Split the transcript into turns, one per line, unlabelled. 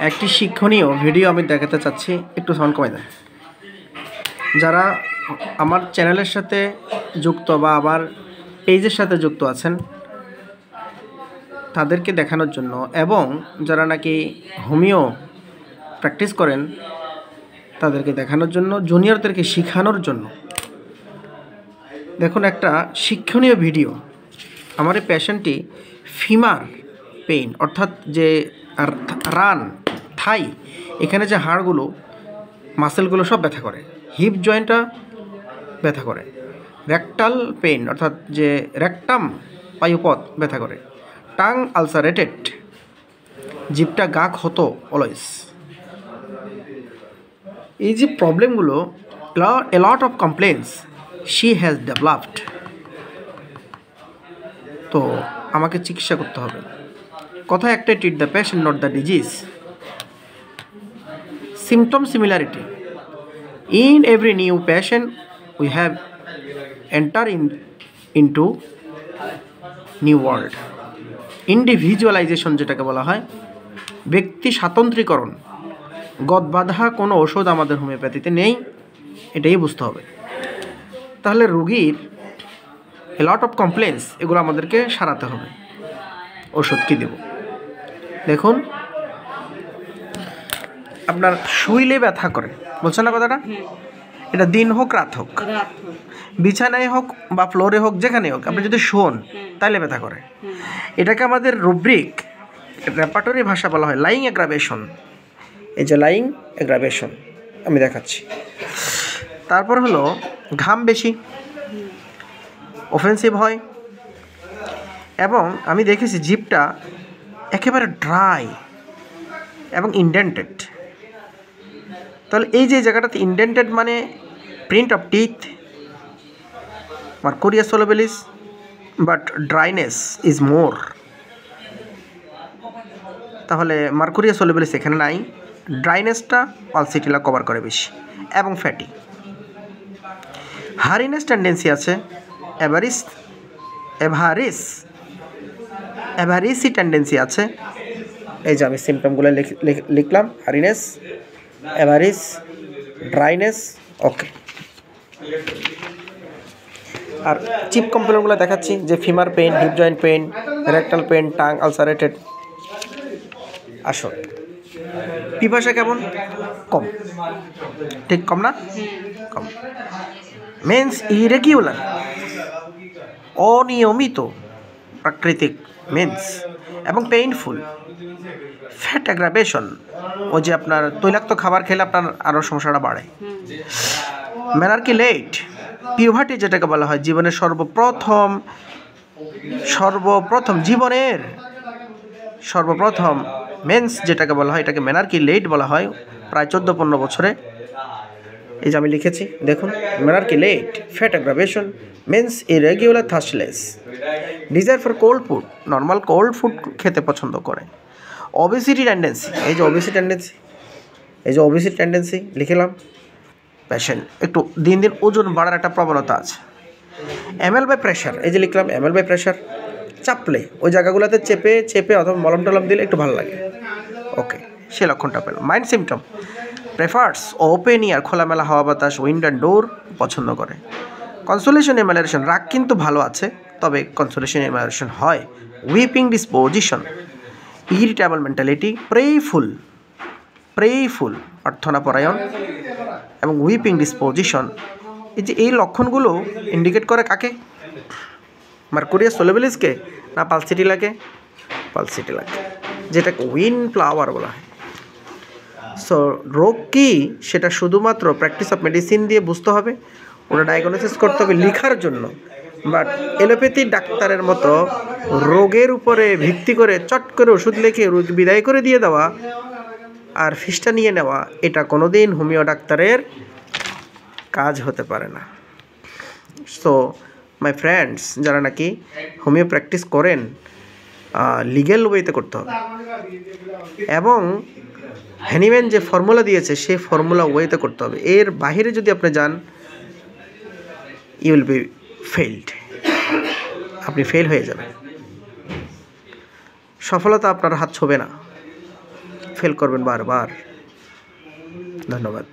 একটি শিক্ষণীয় ভিডিও আমি দেখাতে চাচ্ছি, একটু সাউন্ড কমাই দেন। যারা আমার চ্যানেলের সাথে যুক্ত বা আমার পেজের সাথে যুক্ত আছেন তাদেরকে দেখানোর জন্য, এবং যারা নাকি হোমিও প্র্যাকটিস করেন তাদেরকে দেখানোর জন্য, জুনিয়রদেরকে শেখানোর জন্য। দেখুন, একটা শিক্ষণীয় ভিডিও। আমার এই পেশেন্টটি ফিমার পেইন, অর্থাৎ যে রান থাই, এখানে যে হাড়গুলো মাসেলগুলো সব ব্যথা করে, হিপ জয়েন্টটা ব্যথা করে, রেকটাল পেইন অর্থাৎ যে রেকটাম পায়ুপথ ব্যথা করে, টাং আলসারেটেড, জিভটা গা ক্ষত অলওয়েজ। এই যে প্রবলেমগুলো, a lot of complaints she has developed, তো আমাকে চিকিৎসা করতে হবে। কথা একটাই, treat the patient not the disease. symptom similarity in every new patient we have enter into new world. Individualisation যেটাকে বলা হয়, ব্যক্তি স্বাতন্ত্রীকরণ, গদবাধা কোনো ওষুধ আমাদের হোমিওপ্যাথিতে নেই, এটাই বুঝতে হবে। তাহলে রোগীর এ লট অফ কমপ্লেন্স, এগুলো আমাদেরকে সারাতে হবে। ওষুধ কী দেব? দেখুন, আপনার শুইলে ব্যথা করে, বলছেন না কথাটা? এটা দিন হোক রাত হোক, বিছানায় হোক বা ফ্লোরে হোক, যেখানে হোক, আপনি যদি শোন তাহলে ব্যথা করে। এটাকে আমাদের রুব্রিক রেপার্টরি ভাষা বলা হয় লাইং অ্যাগ্রাভেশন। এই যে লাইং অ্যাগ্রাভেশন আমি দেখাচ্ছি। তারপর হলো ঘাম বেশি, অফেন্সিভ হয়, এবং আমি দেখেছি জিভটা একেবারে ড্রাই এবং ইনডেন্টেড। তাহলে এই যে জায়গাটাতে ইনডেন্টেড মানে print of teeth, mercurius solubilis, but dryness is more. তাহলে মার্কুরিয়া সোলোবেলিস এখানে নাই, ড্রাইনেসটা পালসিটিলা কভার করে বেশি, এবং ফ্যাটি। হারিনেস টেন্ডেন্সি আছে, অ্যাভারিসি টেন্ডেন্সি আছে। এই যে আমি সিমটমগুলো লিখলাম, হারিনেস, অ্যাভারিস, ড্রাইনেস, ওকে। আর চিপ কমপ্লেনগুলো দেখাচ্ছি, যে femur pain, hip joint pain, rectal pain, tongue ulcerated. আসো, পিপাসা কেমন? কম, ঠিক কম না? কম। মেন্স ইরেগুলার, অনিয়মিত প্রাকৃতিক মেন্স, এবং পেইনফুল। ফ্যাট অ্যাগ্রাভেশন, ও যে আপনার তৈলাক্ত খাবার খেলে আপনার আরও সমস্যাটা বাড়ে। মেনার্কি লেট, পিউবার্টি যেটাকে বলা হয়, জীবনের সর্বপ্রথম মেন্স যেটাকে বলা হয়, এটাকে মেনার্কি লেট বলা হয়, প্রায় 14-15 বছরে। এই যে আমি লিখেছি, দেখুন, menarche late, fat aggravation, menses irregular, thirstless, desire for cold food, normal cold food খেতে পছন্দ করে। ওবেসিটি টেন্ডেন্সি, এই যে ওবেসিটি টেন্ডেন্সি লিখলাম। পেশেন্ট একটু দিন দিন ওজন বাড়ার একটা প্রবণতা আছে। এমএল বাই প্রেশার, এই যে লিখলাম, এমএল বাই প্রেশার, চাপলে ওই জায়গাগুলোতে চেপে অথবা মলম টলম দিলে একটু ভালো লাগে, ওকে, সে লক্ষণটা পেলাম। Mind symptom, prefers open air, খোলামেলা হাওয়া বাতাস, উইন্ড অ্যান্ড ডোর পছন্দ করে। কনসোলেশন এমালারেশন, রাগ কিন্তু ভালো আছে, তবে কনসোলেশন এমালারেশন হয়। উইপিং ডিসপোজিশন, ইরিটেবল মেন্টালিটি, প্রেইফুল অর্থনাপরায়ণ, এবং উইপিং ডিসপোজিশন। এই লক্ষণগুলো ইন্ডিকেট করে কাকে? মার্কুরিয়া সোলোবেলিসকে না পালসিটিলাকে? পালসিটিলাকে, যেটাকে উইন ফ্লাওয়ার বলা হয়। সো রোগ কী সেটা শুধুমাত্র প্র্যাকটিস অফ মেডিসিন দিয়ে বুঝতে হবে, ওটা ডায়াগনোসিস করতে হবে লিখার জন্য। বাট এলোপ্যাথি ডাক্তারের মতো রোগের উপরে ভিত্তি করে চট করে ওষুধ লিখে রোগ বিদায় করে দিয়ে দেওয়া আর ফিসটা নিয়ে নেওয়া, এটা কোনোদিন হোমিও ডাক্তারের কাজ হতে পারে না। সো মাই ফ্রেন্ডস, যারা নাকি হোমিও প্র্যাকটিস করেন, লিগ্যাল ওয়েতে করতে হবে, এবং হ্যানিম্যান যে ফর্মুলা দিয়েছে সেই ফর্মুলা ওয়েতে করতে হবে। এর বাইরে যদি আপনি যান, ইউ উইল বি ফেইলড, আপনি ফেল হয়ে যাবেন, সফলতা আপনার হাত ছোঁবে না। ফেল করবেন বারবার। ধন্যবাদ।